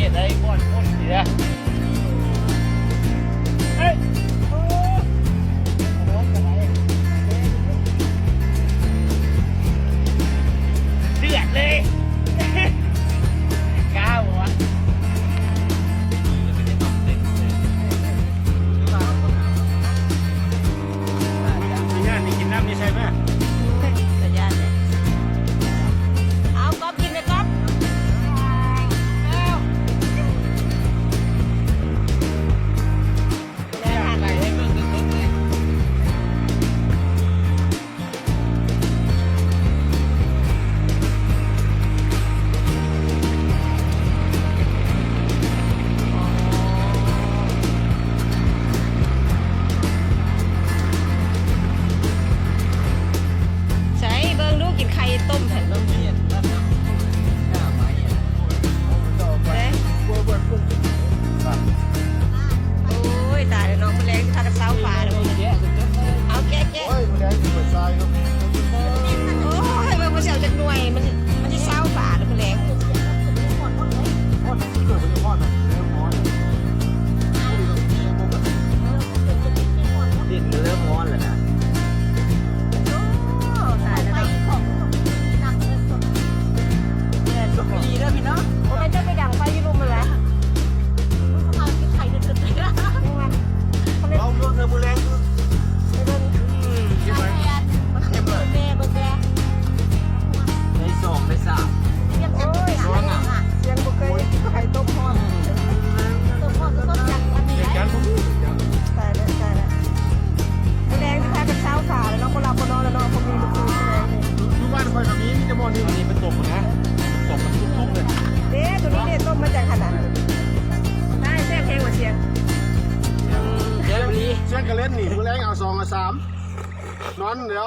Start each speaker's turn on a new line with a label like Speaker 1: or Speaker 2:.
Speaker 1: ยได้ก้อนก้นเสียเฮ้ยโอ้รถอะไรเดือดเลยกล้าวะงานนี่กินน้ำนี่ใช่ไหมสัญญาณเนี่ยเอาก๊อฟกินไหมก๊อฟต้มแผ่นต้มเย็นโอ้ยตายแล้วน้องมันแรงที่ทานกับสาวฟ้าเลยเอาแกะโอ้ยมันแรงที่เปิดทรายครับโอ้ยมันเสียวจากหน่วยมันจะสาวฟ้าเลยมันแรงดินเริ่มร้อนแล้วนะดีแล้วพี่เนาะโอ้ยจะไปดังไฟยืมมาแล้วเอาที่ไข่เดือดเราเรื่องเธอมือแรงคือใช่ไหมมันเข้มเลยแม่ได้สองได้สามโอ้ยร้อนอ่ะเสียงบุกเกยไข่ต้มทอดต้มจัดอันนี้ตายแล้วมือแรงที่แท้เป็นเช้าขาเลยน้องคนเราคนนอนแล้วน้องคนมีลูกคือแรงทุกบ้านคอยแบบนี้มีจะมองนี่อันนี้เป็นตบนะตบมันทุกๆเลยเด้ตัวนี้เด้ต้มมาจากขนาดได้แซ่บเพลงกว่าเสียงเดี๋ยวนี้เสียงกระเล่นหนีมือแรงเอา2 เอา 3นอนเดี๋ยว